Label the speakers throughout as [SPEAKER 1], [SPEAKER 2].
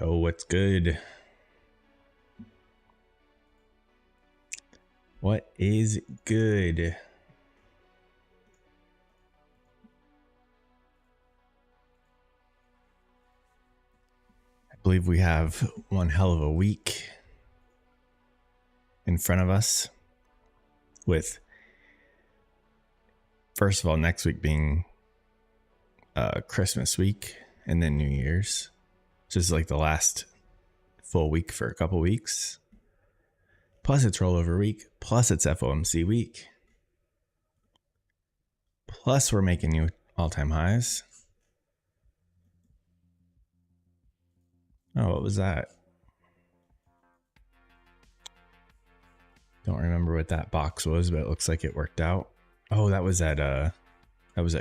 [SPEAKER 1] Oh, what's good? What is good? I believe we have one hell of a week in front of us, with first of all next week being Christmas week and then New Year's, just like the last full week for a couple weeks. Plus it's rollover week, plus it's FOMC week. Plus we're making new all-time highs. Oh, what was that? Don't remember what that box was, but it looks like it worked out. Oh, that was that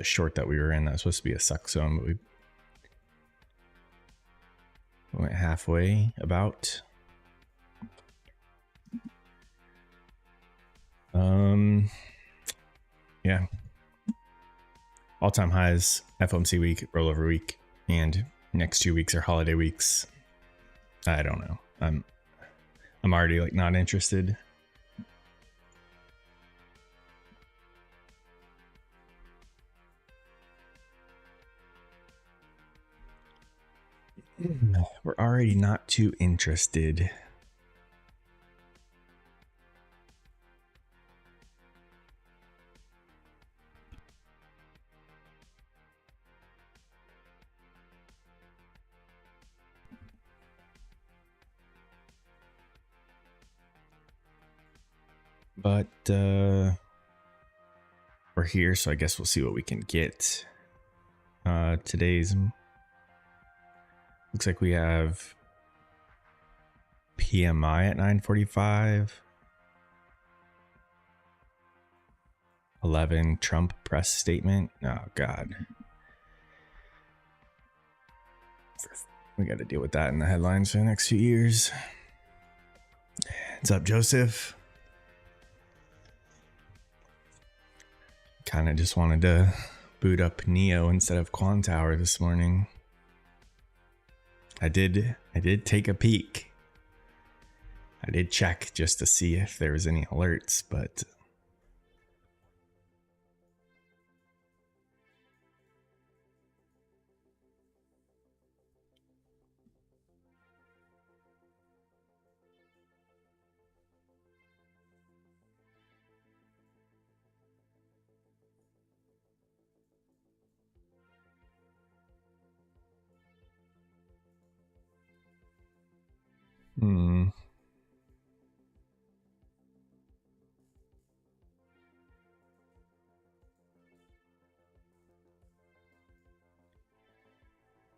[SPEAKER 1] short that we were in. That was supposed to be a suck zone, but we went halfway about. Yeah. All-time highs, FOMC week, rollover week, and next 2 weeks are holiday weeks. I don't know. I'm already like not interested. We're already not too interested. But we're here, so I guess we'll see what we can get. Today's looks like we have PMI at 9:45. 11 Trump press statement. Oh God, we got to deal with that in the headlines for the next few years. What's up, Joseph? Kind of just wanted to boot up Neo instead of Quantower this morning. I did take a peek. I did check just to see if there was any alerts, but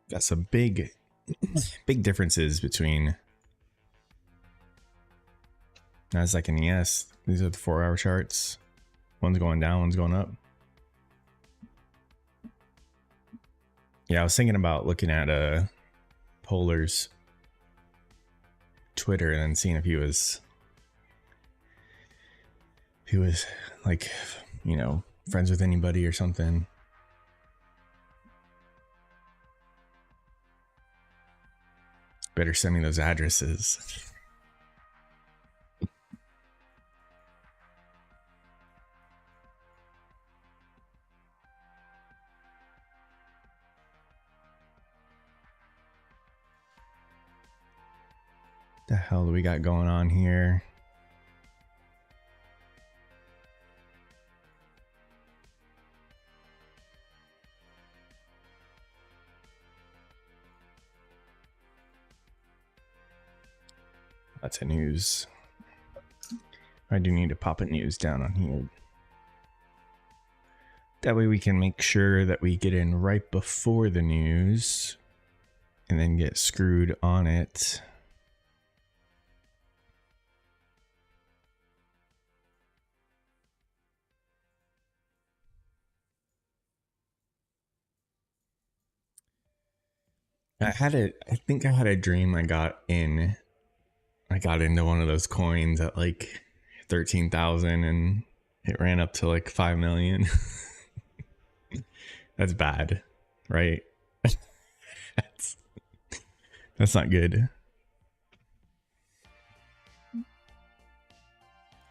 [SPEAKER 1] got some big differences between Nasdaq and ES. These are the 4-hour charts. One's going down, one's going up. Yeah, I was thinking about looking at Polar's Twitter and then seeing if he was like, you know, friends with anybody or something. Better send me those addresses. The hell do we got going on here? That's a news. I do need to pop a news down on here. That way we can make sure that we get in right before the news and then get screwed on it. I think I had a dream I got into one of those coins at like 13,000 and it ran up to like 5 million. That's bad, right? That's That's not good.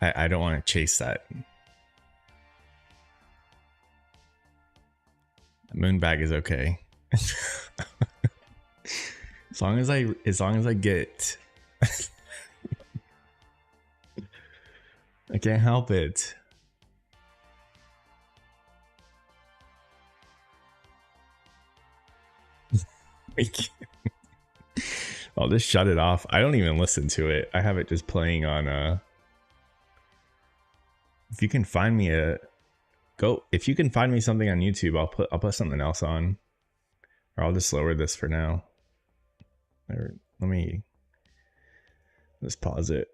[SPEAKER 1] I don't want to chase that. Moonbag is okay. as long as I get I can't help it. I'll just shut it off. I don't even listen to it. I have it just playing on if you can find me if you can find me something on YouTube, I'll put something else on. Or I'll just lower this for now. Let me just pause it.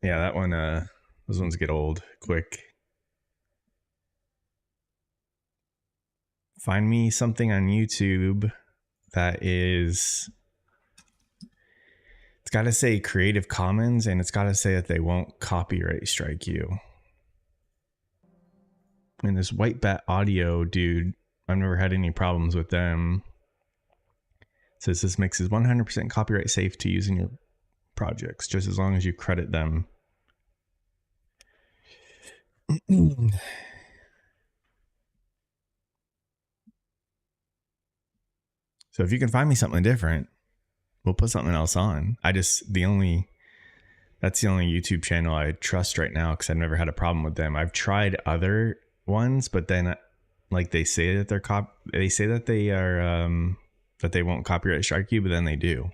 [SPEAKER 1] Yeah, that one those ones get old quick. Find me something on YouTube that is, it's got to say Creative Commons, and it's got to say that they won't copyright strike you. And this White Bat Audio dude, I've never had any problems with them. It says this mix is 100% copyright safe to use in your projects, just as long as you credit them. So if you can find me something different, we'll put something else on. That's the only YouTube channel I trust right now, because I've never had a problem with them. I've tried other ones, but then like they say that they say that they are that they won't copyright strike you, but then they do.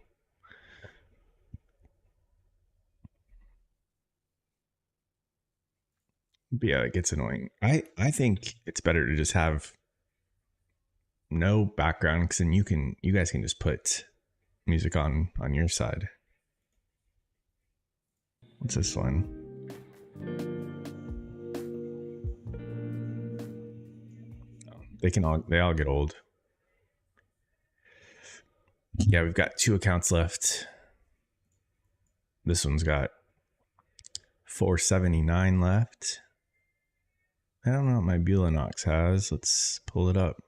[SPEAKER 1] But yeah, it gets annoying. I think it's better to just have no background, because then you guys can just put music on your side. What's this one? Oh, they all get old. Yeah, we've got 2 accounts left. This one's got 479 left. I don't know what my Bulanox has. Let's pull it up.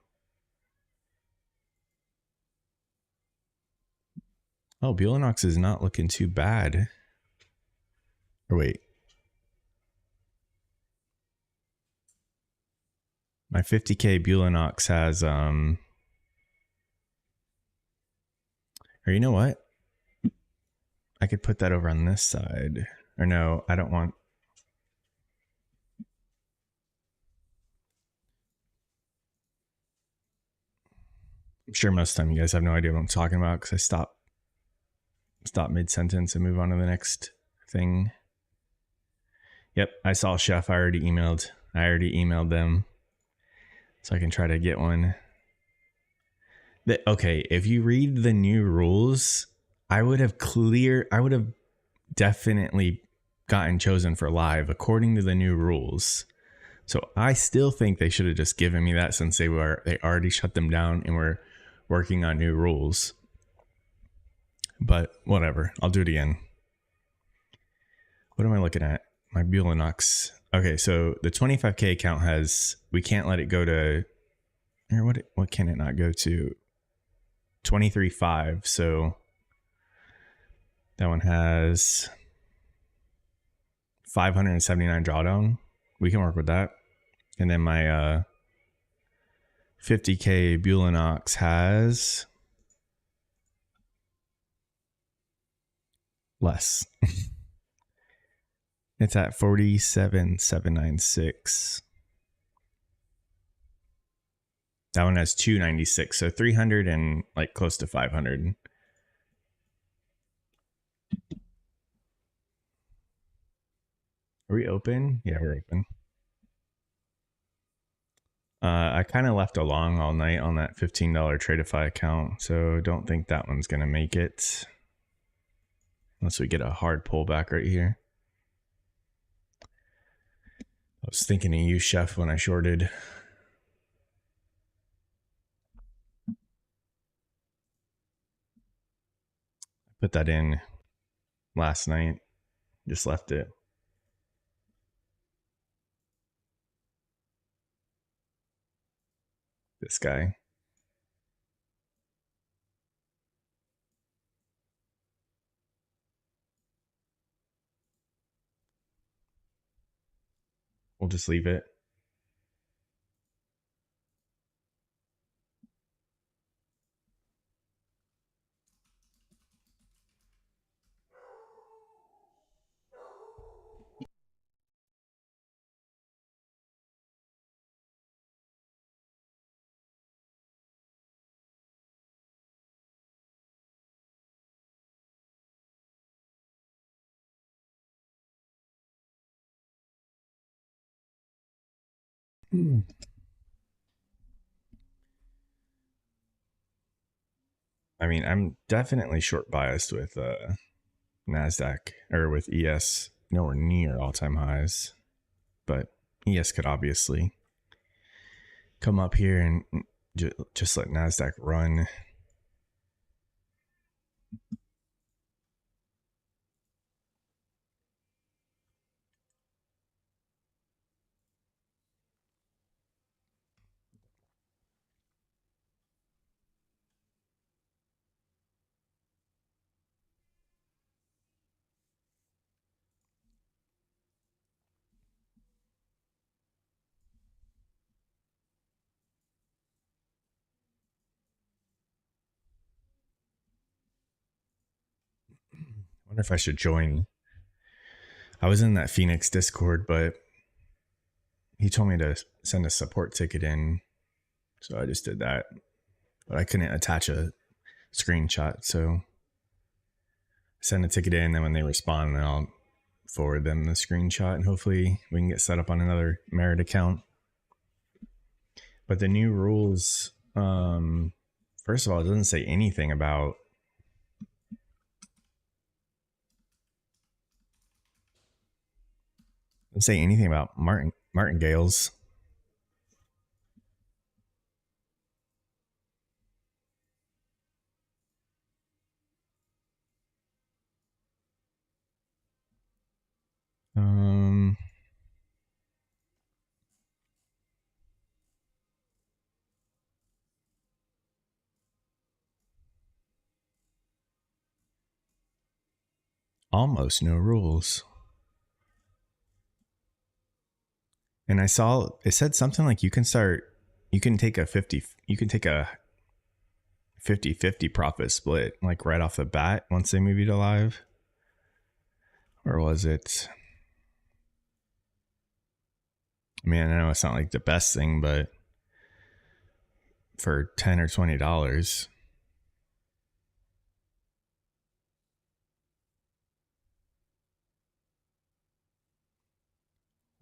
[SPEAKER 1] Oh, Bulanox is not looking too bad. Or wait. My 50K Bulanox has or you know what? I could put that over on this side. Or no, I don't want. I'm sure most of the time you guys have no idea what I'm talking about, because I stop mid-sentence and move on to the next thing. Yep, I saw Chef. I already emailed them, so I can try to get one. Okay, if you read the new rules, I would have definitely gotten chosen for live according to the new rules. So I still think they should have just given me that, since they already shut them down and were working on new rules. But whatever, I'll do it again. What am I looking at? My Bulanox. Okay, so the 25K account we can't let it go to, or what can it not go to? 23.5. So that one has 579 drawdown. We can work with that. And then my 50K Bulanox has less. It's at 47,796. That one has 296, so 300 and like close to 500. Are we open? Yeah, we're open. I kind of left along all night on that $15 Tradeify account, so don't think that one's going to make it. Unless we get a hard pullback right here. I was thinking of you, Chef, when I shorted. Put that in last night. Just left it. This guy. We'll just leave it. I mean, I'm definitely short biased with NASDAQ or with ES nowhere near all time highs, but ES could obviously come up here and just let NASDAQ run. I wonder if I should join. I was in that Phoenix Discord, but he told me to send a support ticket in, so I just did that. But I couldn't attach a screenshot, so send a ticket in, and then when they respond, then I'll forward them the screenshot, and hopefully we can get set up on another Merit account. But the new rules, first of all, it doesn't say anything about martingales. Almost no rules. And I saw it said something like you can take a 50-50 profit split like right off the bat once they move you to live. Or was it? I mean, I know it's not like the best thing, but for $10 or $20.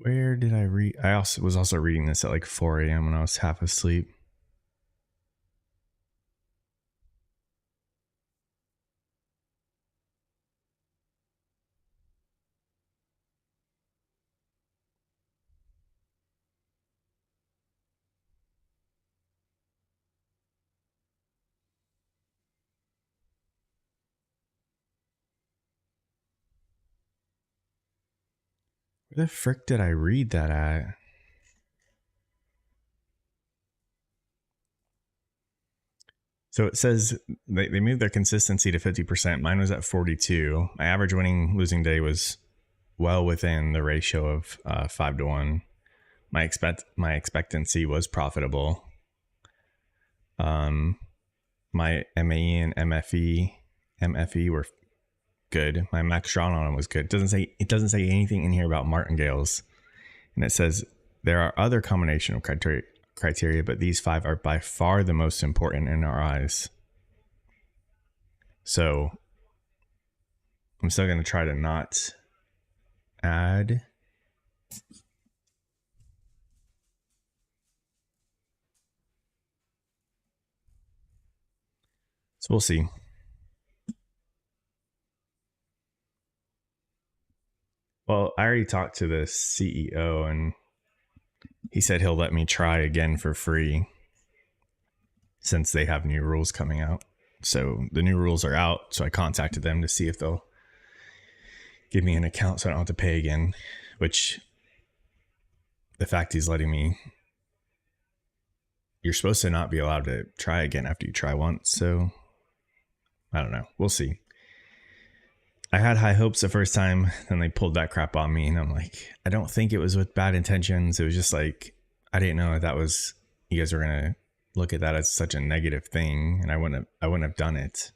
[SPEAKER 1] Where did I read? I was also reading this at like 4 a.m. when I was half asleep. Where the frick did I read that at? So it says they moved their consistency to 50%. Mine was at 42. My average winning losing day was well within the ratio of 5-1. My expectancy was profitable. My MAE and MFE were good. My max drawn on them was good. It doesn't say anything in here about martingales, and it says there are other combination of criteria, but these 5 are by far the most important in our eyes. So I'm still going to try to not add. So we'll see. Well, I already talked to the CEO and he said he'll let me try again for free since they have new rules coming out. So the new rules are out. So I contacted them to see if they'll give me an account so I don't have to pay again, which the fact he's letting me, you're supposed to not be allowed to try again after you try once. So I don't know. We'll see. I had high hopes the first time, then they pulled that crap on me, and I'm like, I don't think it was with bad intentions. It was just like I didn't know that was you guys were gonna look at that as such a negative thing, and I wouldn't have done it.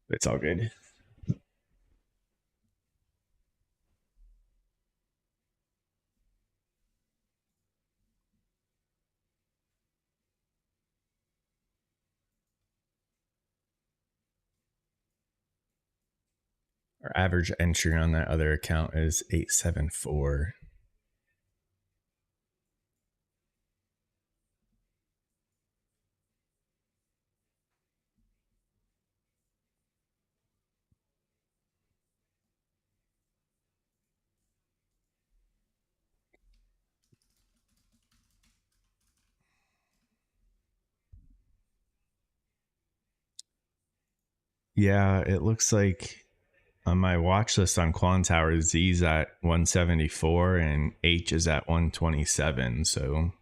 [SPEAKER 1] It's all good. Our average entry on that other account is 874. Yeah, it looks like on my watch list on Quan Tower, Z's at 174 and H is at 127. So,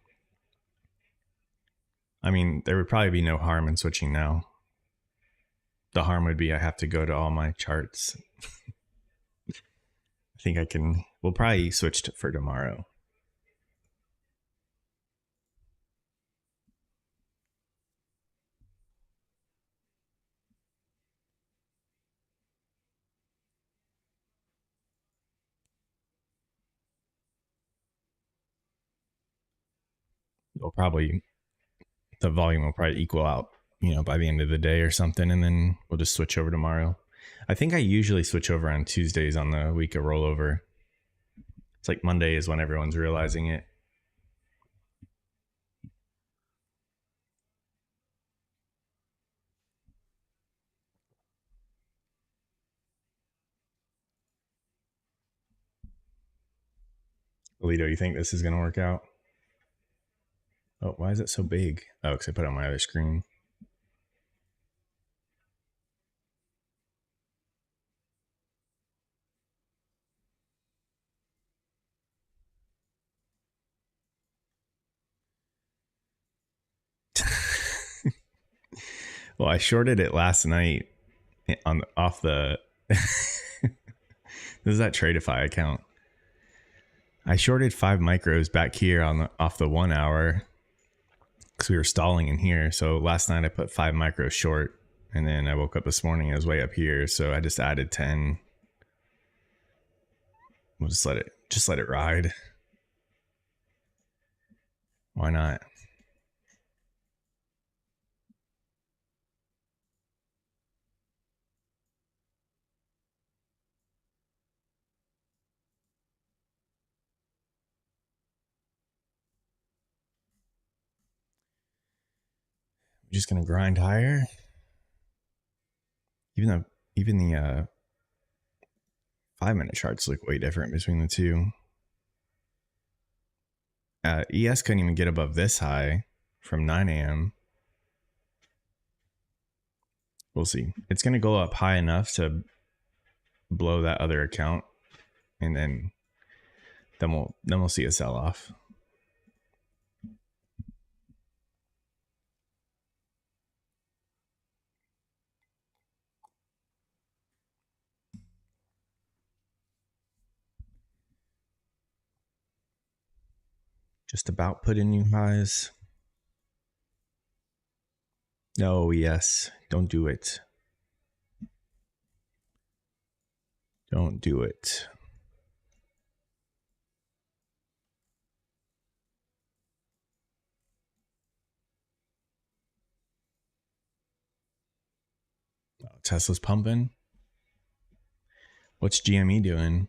[SPEAKER 1] I mean, there would probably be no harm in switching now. The harm would be I have to go to all my charts. I think I can. We'll probably switch for tomorrow. We'll probably the volume will probably equal out, by the end of the day or something, and then we'll just switch over tomorrow. I think I usually switch over on Tuesdays on the week of rollover. It's like Monday is when everyone's realizing it. Alito, you think this is going to work out? Oh, why is it so big? Oh, because I put it on my other screen. Well, I shorted it last night on off the. This is that Tradeify account. I shorted 5 micros back here on off the 1 hour because we were stalling in here. So last night I put 5 micros short, and then I woke up this morning and it was way up here. So I just added 10. We'll just let it ride. Why not? We're just gonna grind higher. Even the 5-minute charts look way different between the two. ES couldn't even get above this high from 9 a.m. We'll see. It's going to go up high enough to blow that other account, and then we'll see a sell off. Just about put in new highs. No, yes. Don't do it. Don't do it. Oh, Tesla's pumping. What's GME doing?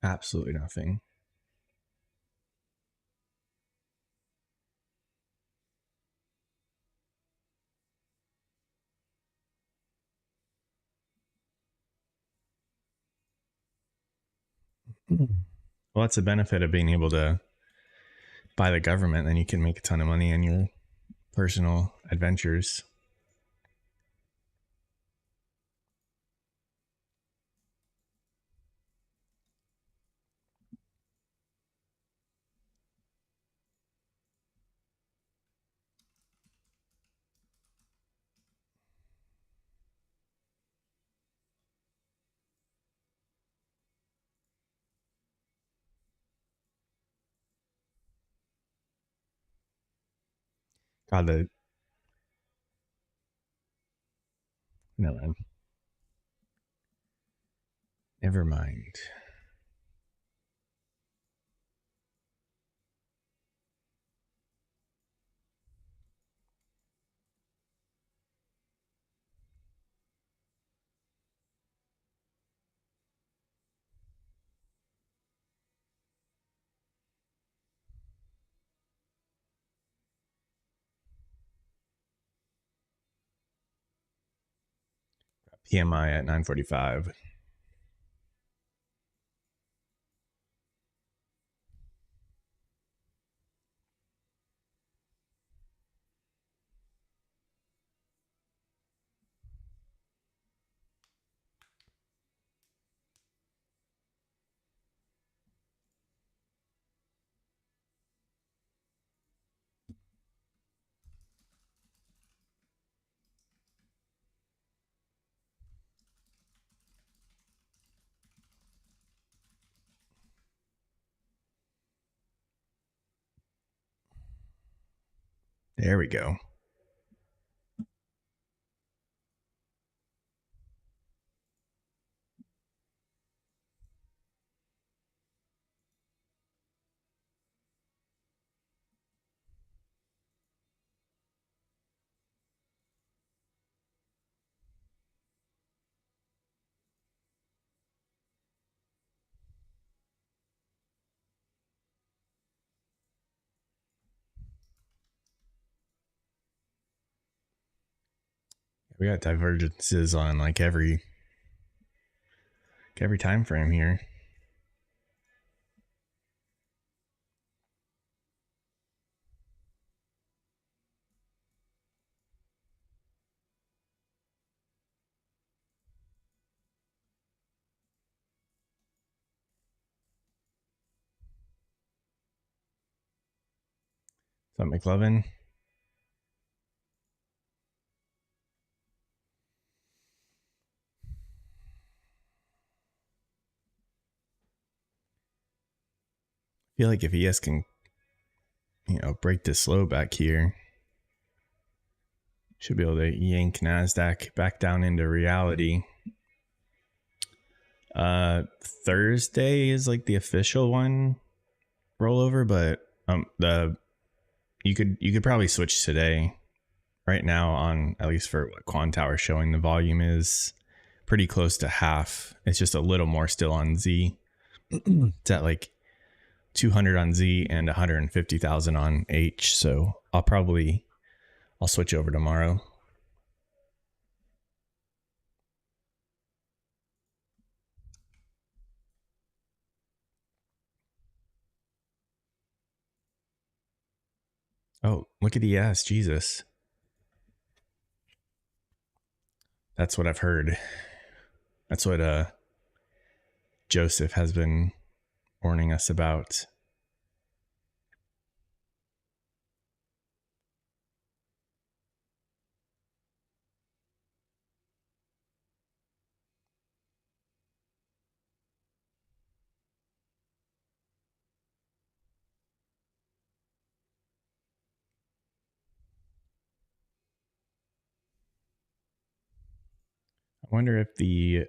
[SPEAKER 1] Absolutely nothing. Well, that's the benefit of being able to buy the government. Then you can make a ton of money in your personal adventures. God, the no man. Never mind. PMI at 9:45. There we go. We got divergences on like every time frame here. Is that McLovin? I feel like if ES can, break this low back here, should be able to yank NASDAQ back down into reality. Thursday is like the official one rollover, but you could probably switch today. Right now, on at least for what Quantower showing, the volume is pretty close to half. It's just a little more still on Z. It's at like 200 on Z and 150,000 on H. So I'll switch over tomorrow. Oh, look at ES, Jesus. That's what I've heard. That's what Joseph has been warning us about. I wonder if the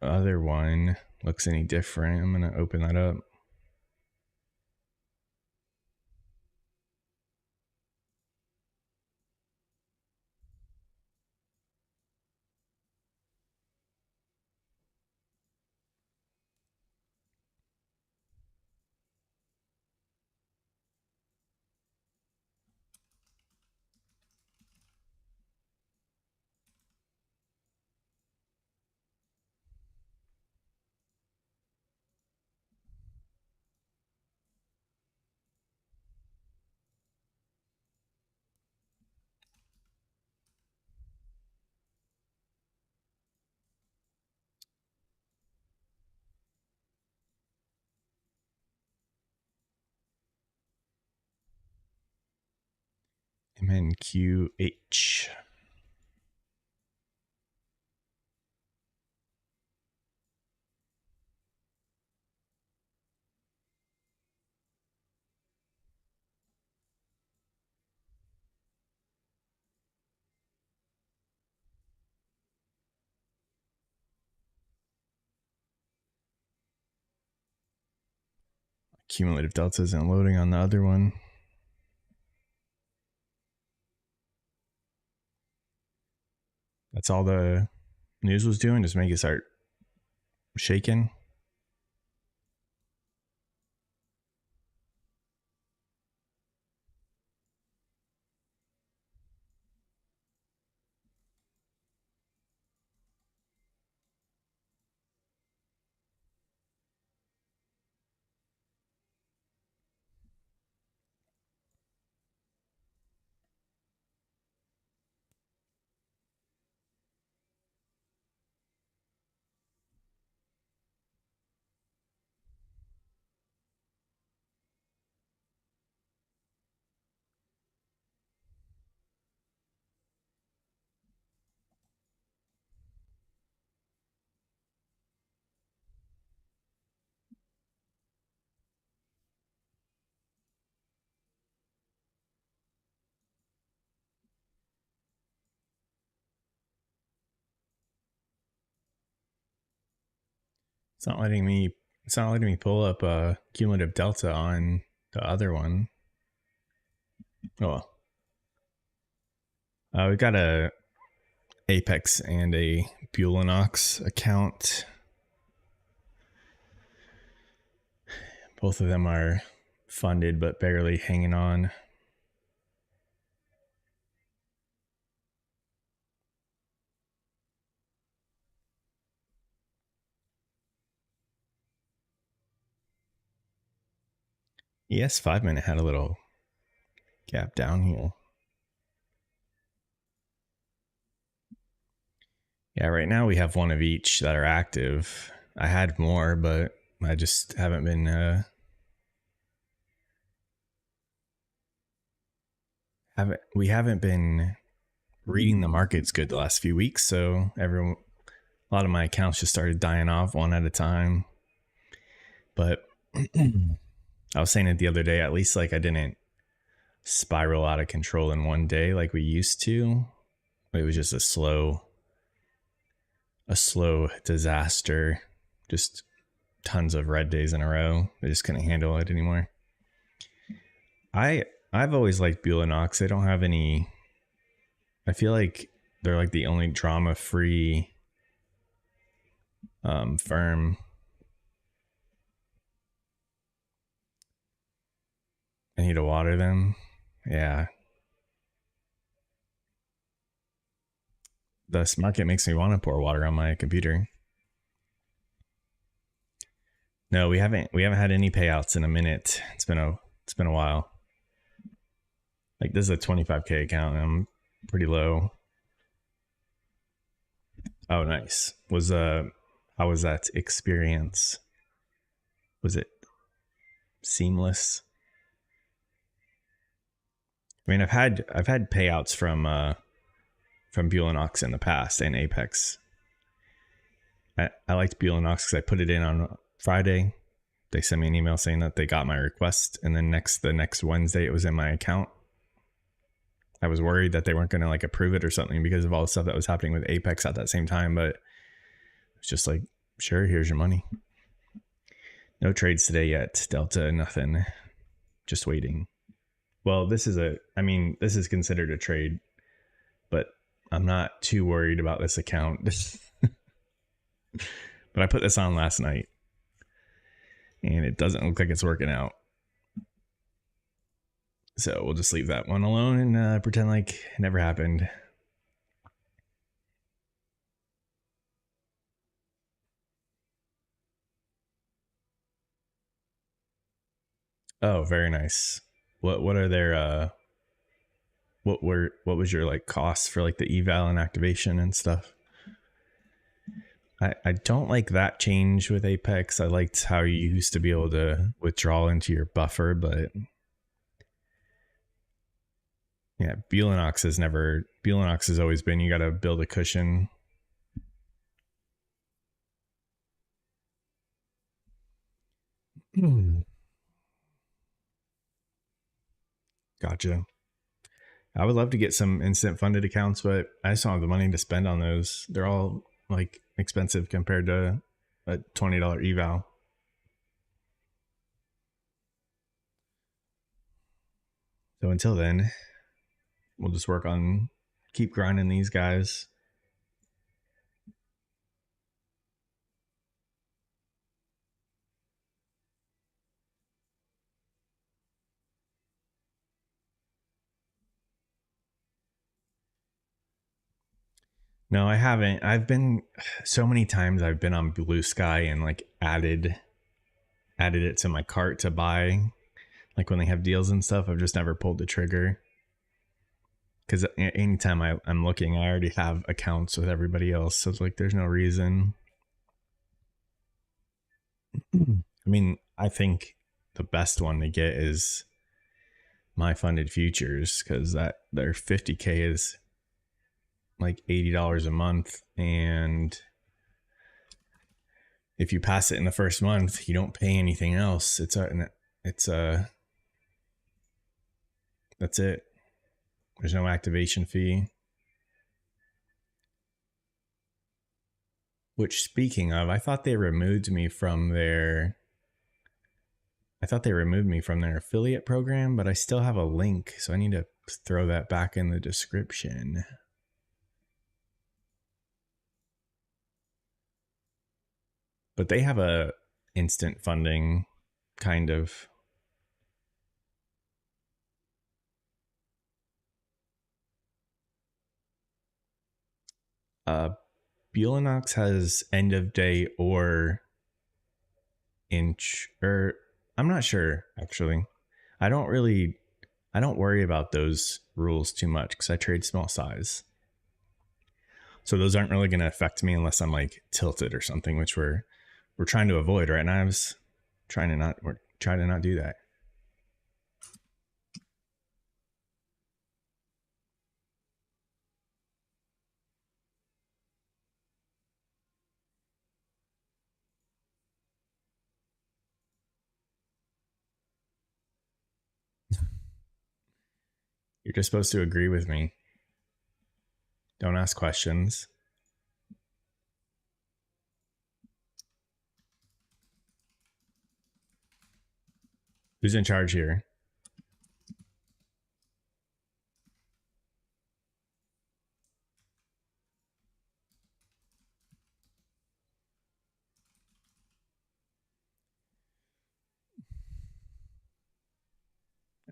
[SPEAKER 1] other one looks any different. I'm going to open that up. MNQH. cumulative delta isn't loading on the other one. That's all the news was doing, just make it start shaking. It's not letting me pull up a cumulative delta on the other one. Oh well. We got a Apex and a Bulinox account. Both of them are funded but barely hanging on. Yes, 5-minute had a little gap down here. Yeah, right now we have one of each that are active. I had more, but I just haven't been we haven't been reading the markets good the last few weeks, so a lot of my accounts just started dying off one at a time. But I was saying it the other day, at least like I didn't spiral out of control in one day like we used to. It was just a slow disaster, just tons of red days in a row. I just couldn't handle it anymore. I've always liked Bulinox. They don't have any. I feel like they're like the only drama-free firm. I need to water them. Yeah. This market makes me want to pour water on my computer. No, we haven't had any payouts in a minute. It's been a while. Like this is a 25K account and I'm pretty low. Oh, nice. How was that experience? Was it seamless? I mean, I've had payouts from Bulinox in the past and Apex. I liked Bulinox because I put it in on Friday. They sent me an email saying that they got my request, and then the next Wednesday it was in my account. I was worried that they weren't going to like approve it or something because of all the stuff that was happening with Apex at that same time, but it's just like, sure, here's your money. No trades today yet. Delta, nothing. Just waiting. Well, this is considered a trade, but I'm not too worried about this account. But I put this on last night and it doesn't look like it's working out. So we'll just leave that one alone and pretend like it never happened. Oh, very nice. What are their what was your like costs for like the eval and activation and stuff? I don't like that change with Apex. I liked how you used to be able to withdraw into your buffer, but yeah, Bulinox has always been, you got to build a cushion. Gotcha. I would love to get some instant funded accounts, but I just don't have the money to spend on those. They're all like expensive compared to a $20 eval. So until then, we'll just work on keep grinding these guys. No, I haven't. I've been so many times I've been on Blue Sky and like added it to my cart to buy, like when they have deals and stuff. I've just never pulled the trigger because anytime I'm looking, I already have accounts with everybody else, so it's like there's no reason. I mean, I think the best one to get is my funded futures because that their 50K is like $80 a month, and if you pass it in the first month, you don't pay anything else. It's a that's it. There's no activation fee. Which, speaking of, I thought they removed me from their affiliate program, but I still have a link, so I need to throw that back in the description. But they have a instant funding kind of. Bulinox has end of day or inch, or I'm not sure actually. I don't worry about those rules too much because I trade small size. So those aren't really going to affect me unless I'm like tilted or something, which we're trying to avoid right now. We're trying to not do that. You're just supposed to agree with me. Don't ask questions. Who's in charge here?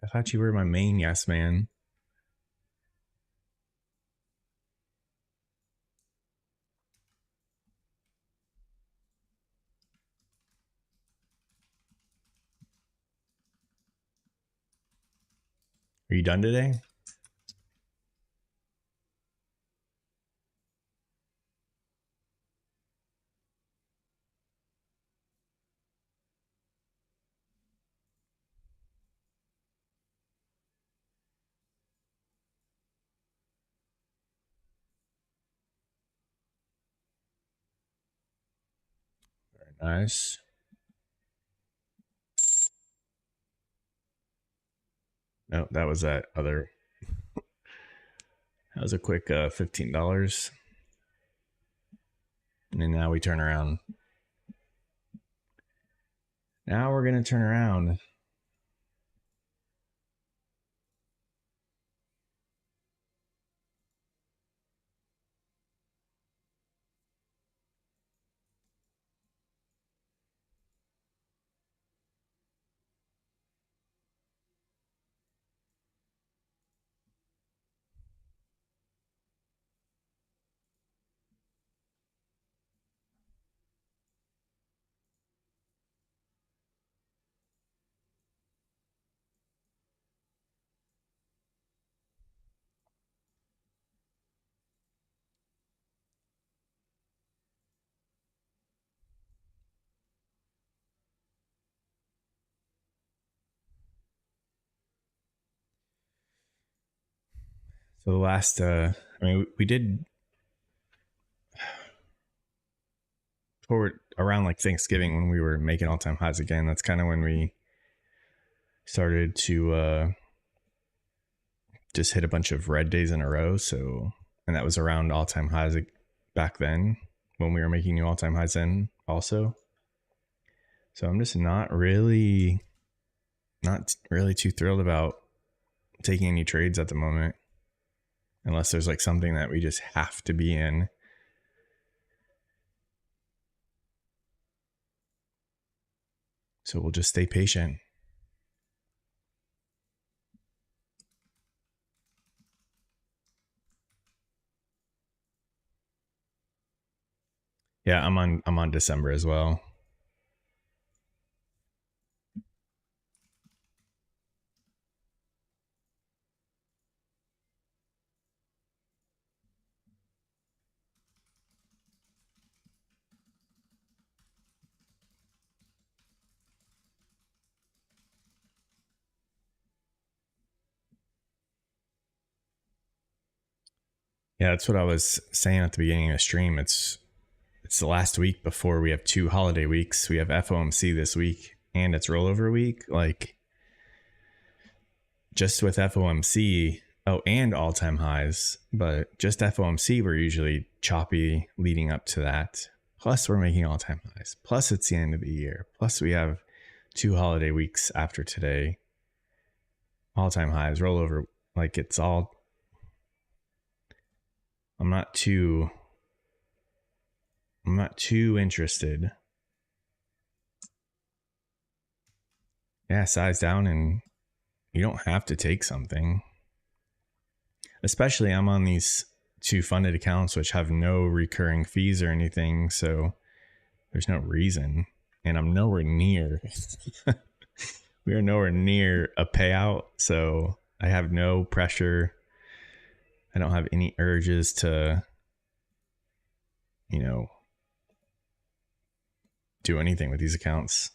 [SPEAKER 1] I thought you were my main yes man. Are you done today? Very nice. No, that was that other. That was a quick $15. And now we turn around. Now we're going to turn around. So the last, we did toward around like Thanksgiving when we were making all time highs again. That's kind of when we started to just hit a bunch of red days in a row. So, and that was around all time highs back then when we were making new all time highs then also. So I'm just not really too thrilled about taking any trades at the moment, unless there's like something that we just have to be in. So we'll just stay patient. Yeah, I'm on December as well. Yeah, that's what I was saying at the beginning of the stream. It's the last week before we have 2 holiday weeks. We have FOMC this week and it's rollover week. Like, just with FOMC, and all-time highs, but just FOMC, we're usually choppy leading up to that. Plus, we're making all-time highs. Plus, it's the end of the year. Plus, we have 2 holiday weeks after today. All-time highs, rollover. Like, it's all... I'm not too interested. Yeah, size down, and you don't have to take something. Especially, I'm on these 2 funded accounts, which have no recurring fees or anything. So there's no reason. And I'm nowhere near. We are nowhere near a payout. So I have no pressure. I don't have any urges to, do anything with these accounts.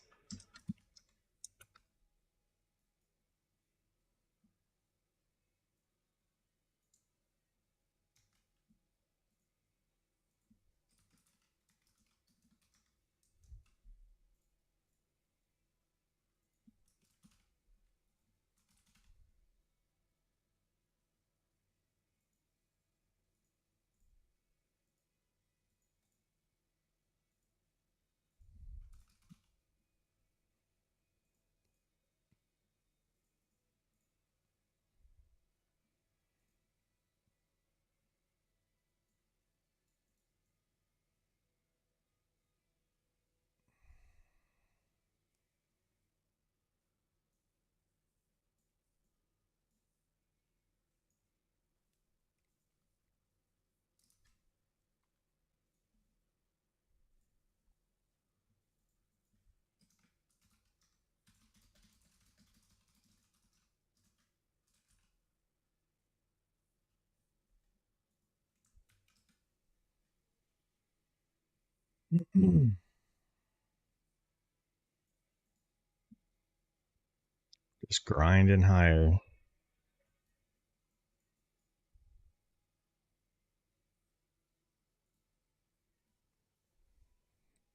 [SPEAKER 1] Just grinding higher.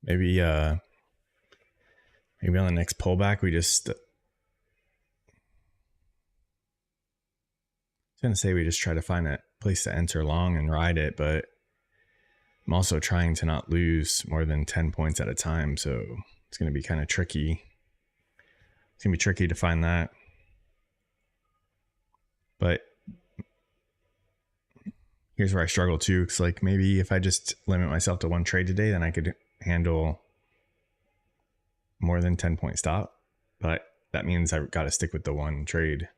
[SPEAKER 1] Maybe on the next pullback we just... I was gonna say we just try to find a place to enter long and ride it, but I'm also trying to not lose more than 10 points at a time, so it's gonna be kind of tricky. It's gonna be tricky to find that. But here's where I struggle too. It's like, maybe if I just limit myself to 1 trade today, then I could handle more than 10 point stop. But that means I've got to stick with the 1 trade.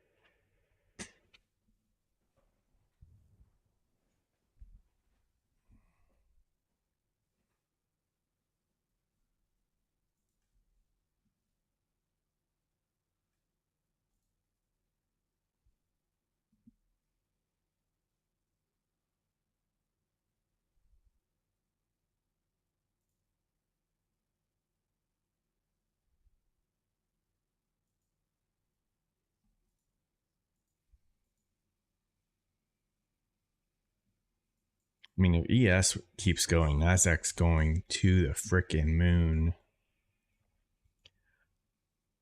[SPEAKER 1] I mean, if ES keeps going, Nasdaq's going to the frickin' moon.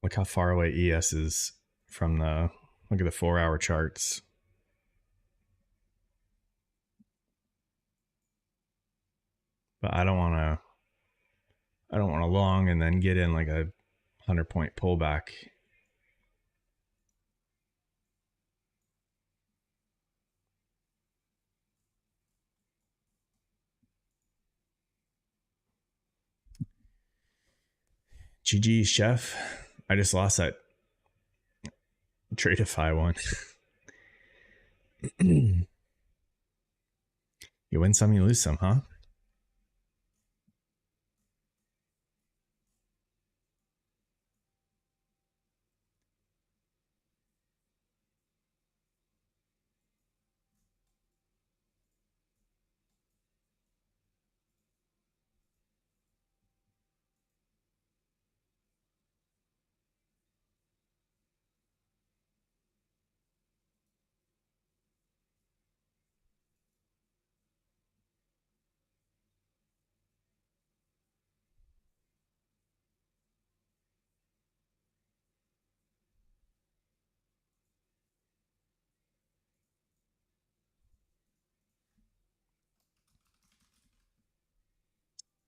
[SPEAKER 1] Look how far away ES is from the... Look at the 4-hour charts. But I don't want to long and then get in like a 100 point pullback. GG, chef. I just lost that Tradeify one. You win some, you lose some, huh?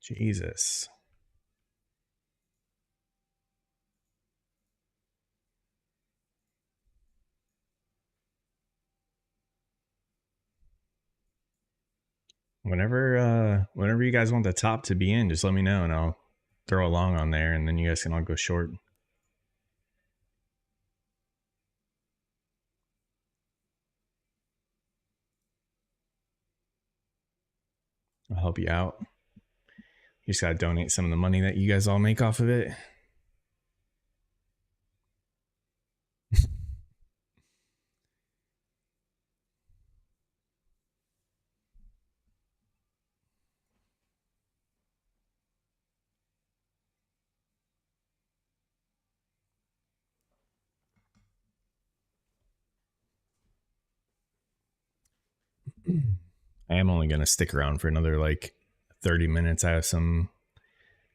[SPEAKER 1] Jesus. Whenever you guys want the top to be in, just let me know and I'll throw a long on there and then you guys can all go short. I'll help you out. You just gotta donate some of the money that you guys all make off of it. I am only gonna stick around for another like 30 minutes. I have some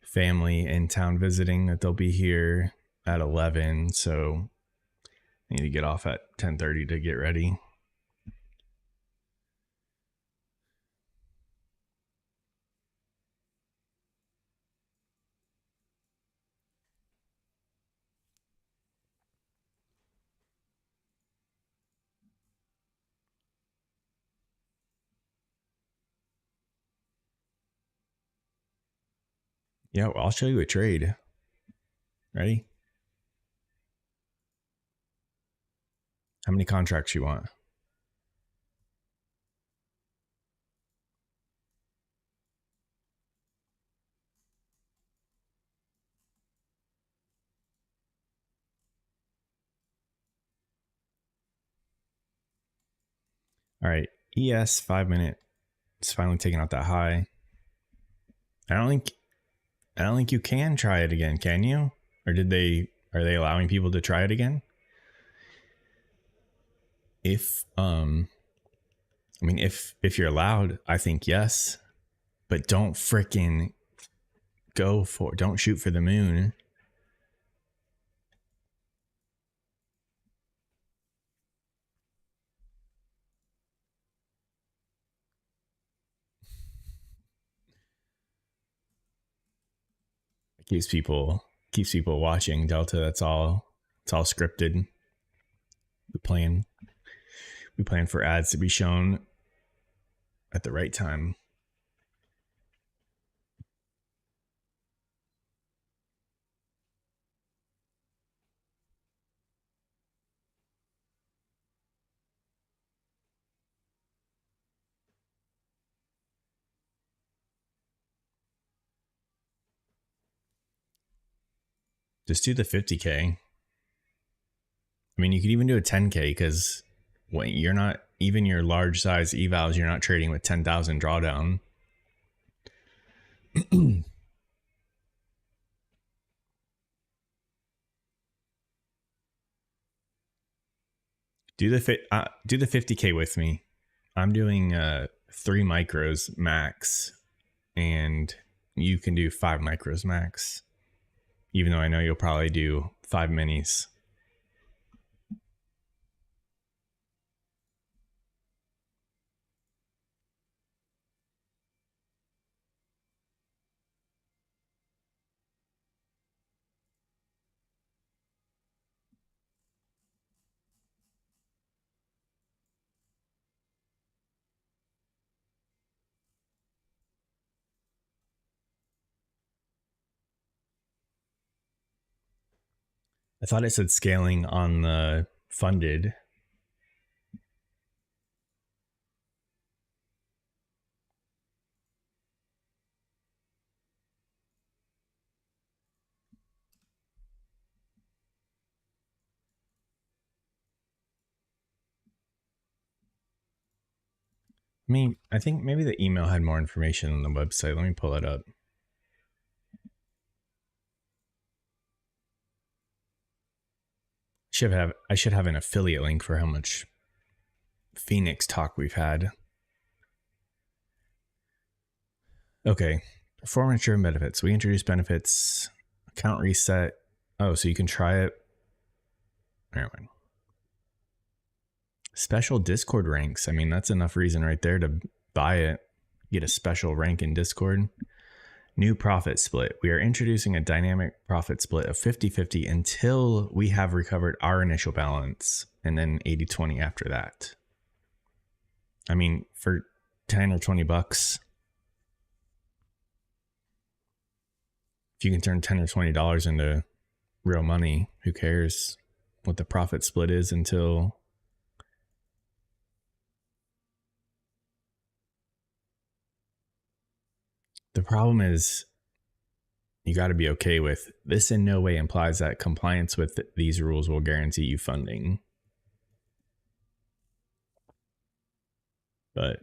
[SPEAKER 1] family in town visiting that they'll be here at 11, so I need to get off at 10:30 to get ready. Yeah, well, I'll show you a trade. Ready? How many contracts you want? All right, ES 5 minute. It's finally taking out that high. I don't think you can try it again, can you? Or are they allowing people to try it again? If if you're allowed, I think yes. But don't fricking don't shoot for the moon. It keeps people watching Delta. It's all scripted. We plan for ads to be shown at the right time. Just do the 50K. I mean, you could even do a 10K because when you're not even your large size evals, you're not trading with 10,000 drawdown. Do the 50K with me. I'm doing 3 micros max, and you can do 5 micros max. Even though I know you'll probably do 5 minis. I thought it said scaling on the funded. I mean, I think maybe the email had more information on the website. Let me pull it up. I should have an affiliate link for how much Phoenix talk we've had. Okay. Performance driven benefits. We introduced benefits, account reset. Oh, so you can try it. Anyway. Special Discord ranks. I mean, that's enough reason right there to buy it. Get a special rank in Discord. New profit split. We are introducing a dynamic profit split of 50-50 until we have recovered our initial balance, and then 80-20 after that. I mean, for 10 or 20 bucks, if you can turn 10 or $20 into real money, who cares what the profit split is until the problem is you got to be okay with this. In no way implies that compliance with these rules will guarantee you funding. But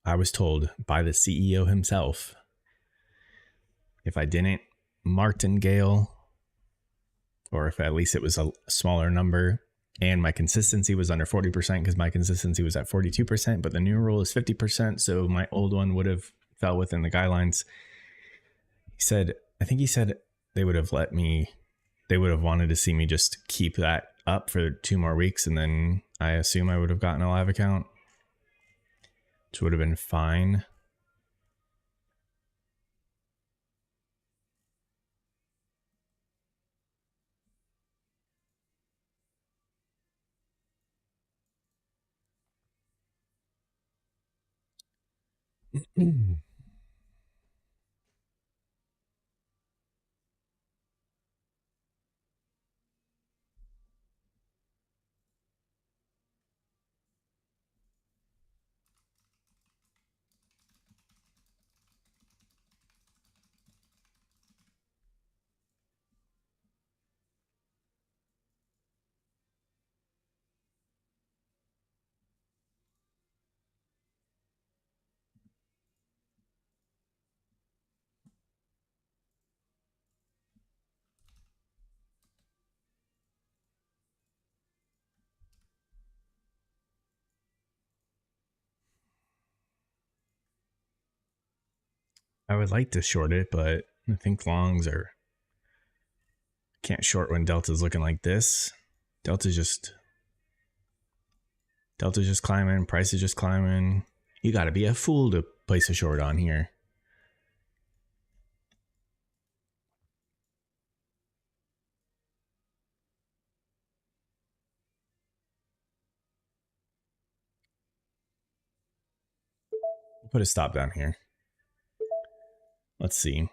[SPEAKER 1] I was told by the CEO himself, if I didn't martingale, or if at least it was a smaller number, and my consistency was under 40%, because my consistency was at 42%, but the new rule is 50%, so my old one would have fell within the guidelines. I think he said they would have wanted to see me just keep that up for 2 more weeks, and then I assume I would have gotten a live account, which would have been fine. I would like to short it, but I think longs are can't short when Delta's looking like this. Delta's just climbing, price is just climbing. You got to be a fool to place a short on here. Put a stop down here. Let's see.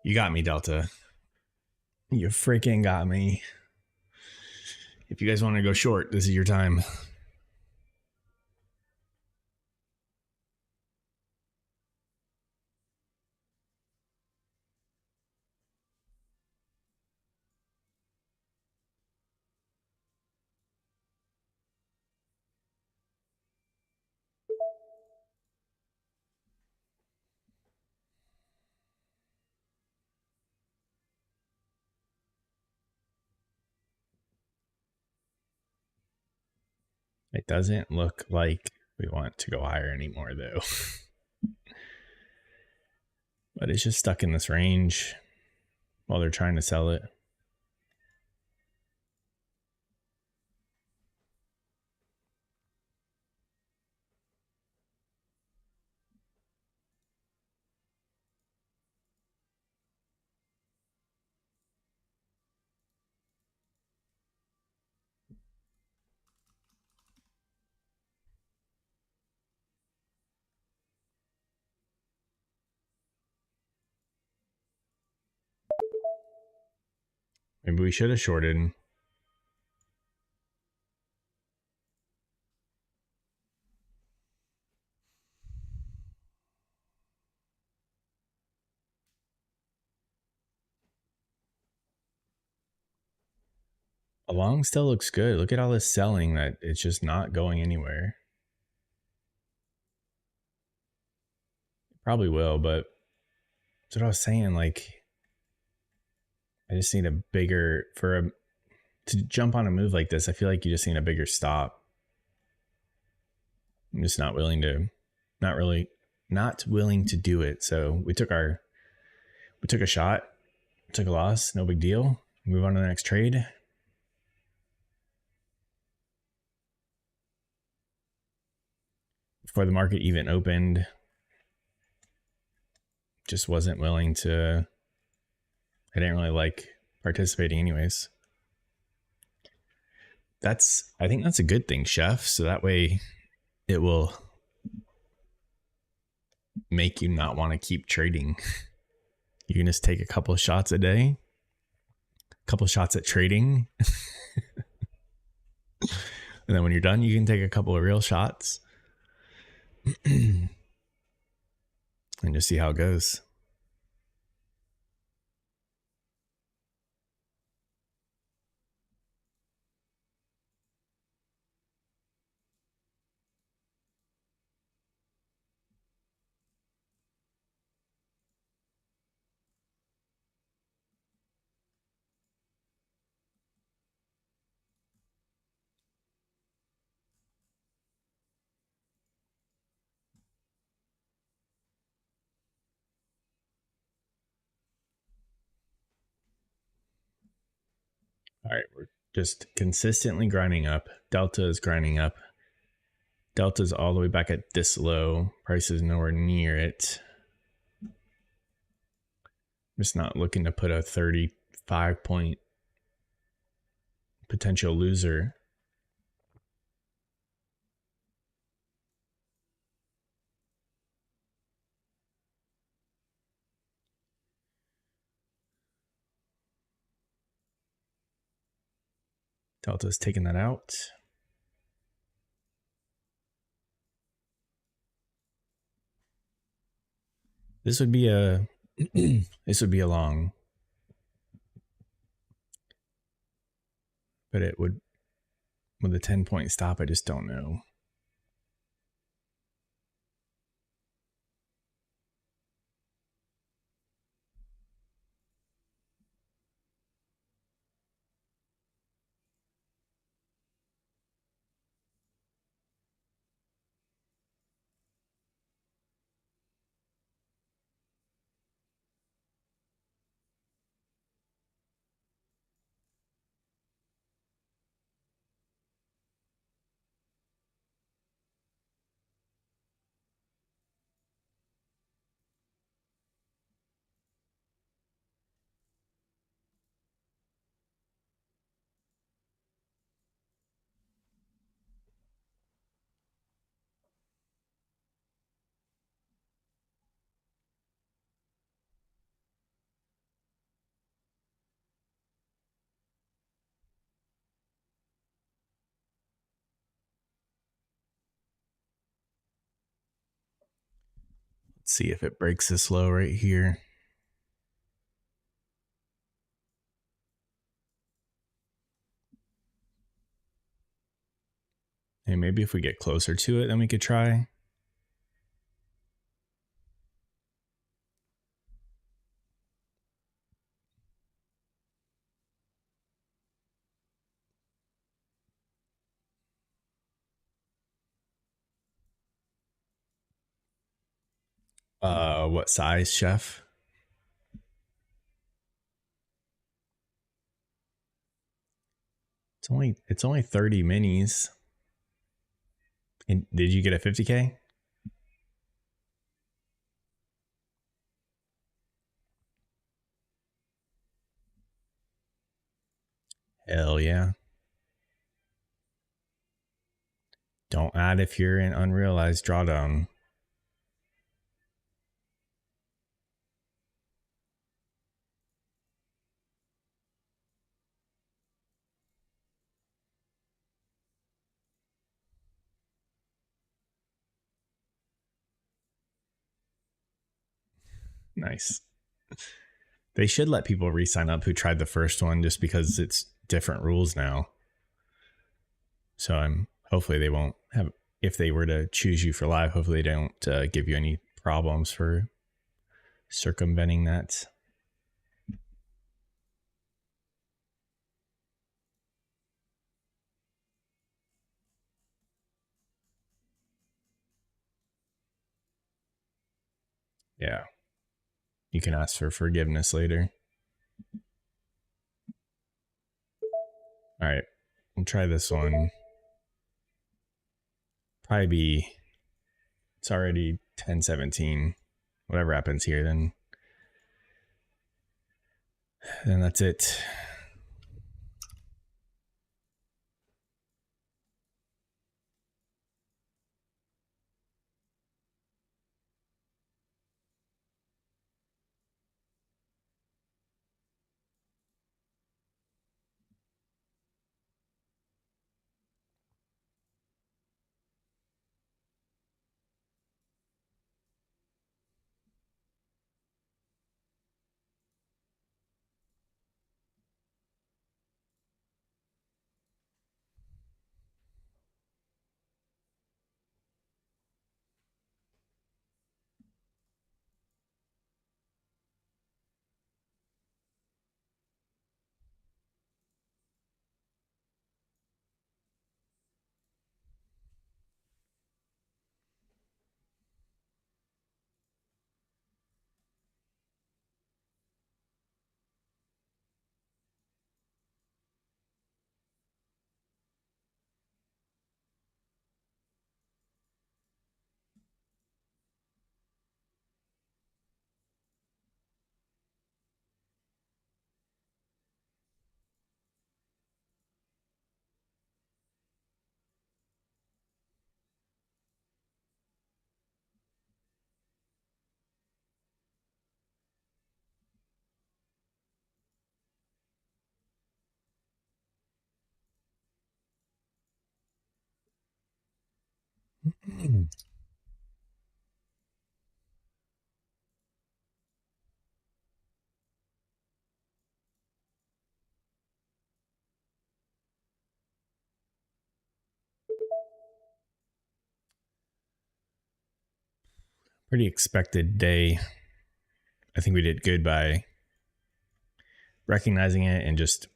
[SPEAKER 1] You got me, Delta. You freaking got me. If you guys want to go short, this is your time. It doesn't look like we want to go higher anymore, though. But it's just stuck in this range while they're trying to sell it. Maybe we should have shorted. A long still looks good. Look at all this selling that it's just not going anywhere. Probably will, but that's what I was saying. Like, I just need a bigger to jump on a move like this. I feel like you just need a bigger stop. I'm just not willing to do it. So we took a shot, took a loss, no big deal. Move on to the next trade. Before the market even opened, just wasn't willing to. I didn't really like participating anyways. I think that's a good thing, Chef. So that way it will make you not want to keep trading. You can just take a couple of shots a day, a couple of shots at trading. And then when you're done, you can take a couple of real shots and just see how it goes. All right, we're just consistently grinding up. Delta is grinding up. Delta's all the way back at this low. Price is nowhere near it. I'm just not looking to put a 35 point potential loser. Delta's taking that out. This would be a long, but it would, with a 10-point stop, I just don't know. Let's see if it breaks this low right here. Hey, maybe if we get closer to it, then we could try. What size, Chef? It's only 30 minis. And did you get a 50K? Hell yeah. Don't add if you're in unrealized drawdown. Nice. They should let people re-sign up who tried the first one just because it's different rules now. So hopefully they won't have, if they were to choose you for live, hopefully they don't give you any problems for circumventing that. Yeah. You can ask for forgiveness later. All right. We'll try this one. Probably it's already 10:17. Whatever happens here, then that's it. Pretty expected day. I think we did good by recognizing it and just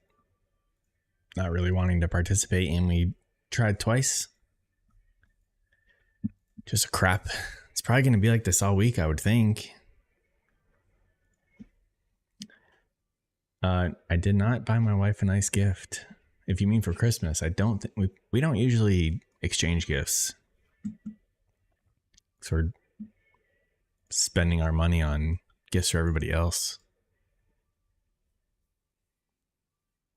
[SPEAKER 1] not really wanting to participate. And we tried twice. Just a crap. It's probably going to be like this all week, I would think. I did not buy my wife a nice gift. If you mean for Christmas, I don't think we don't usually exchange gifts. So we're spending our money on gifts for everybody else.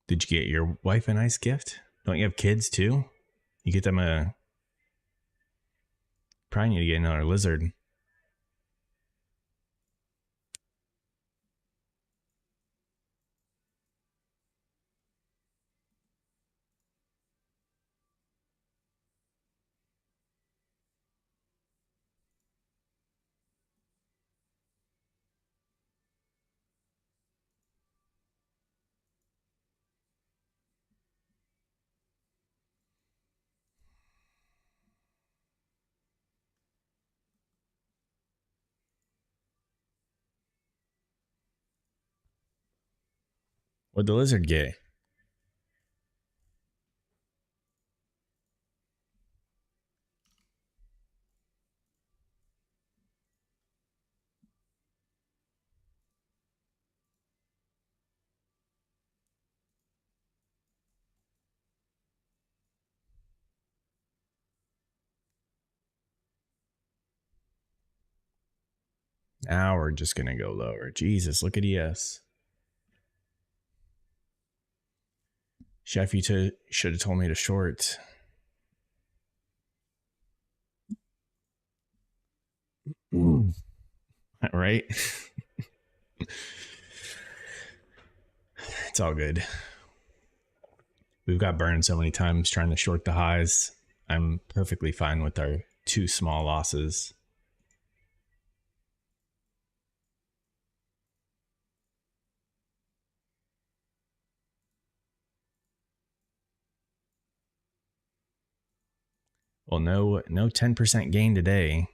[SPEAKER 1] Did you get your wife a nice gift? Don't you have kids too? You get them probably need to get another lizard. What'd the lizard get? Now we're just going to go lower. Jesus, look at ES. Chef, you should have told me to short. Right? It's all good. We've got burned so many times trying to short the highs. I'm perfectly fine with our 2 small losses. Well, no 10% gain today.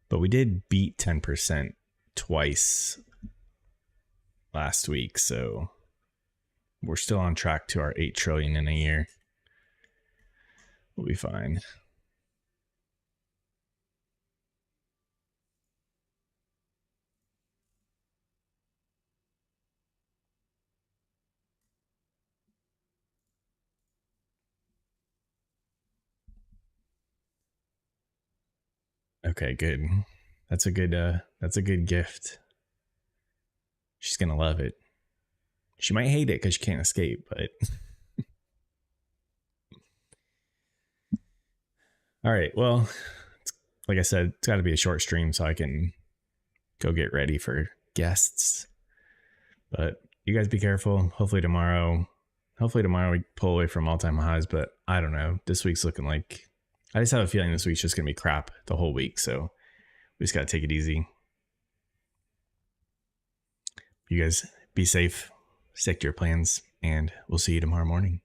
[SPEAKER 1] But we did beat 10% twice last week, so we're still on track to our 8 trillion in a year. We'll be fine. Okay, good. That's a good gift. She's gonna love it. She might hate it because she can't escape, but all right. Well, like I said, it's got to be a short stream so I can go get ready for guests. But you guys be careful. Hopefully tomorrow we pull away from all-time highs, but I don't know. This week's looking like, I just have a feeling this week's just going to be crap the whole week. So we just got to take it easy. You guys be safe, stick to your plans, and we'll see you tomorrow morning.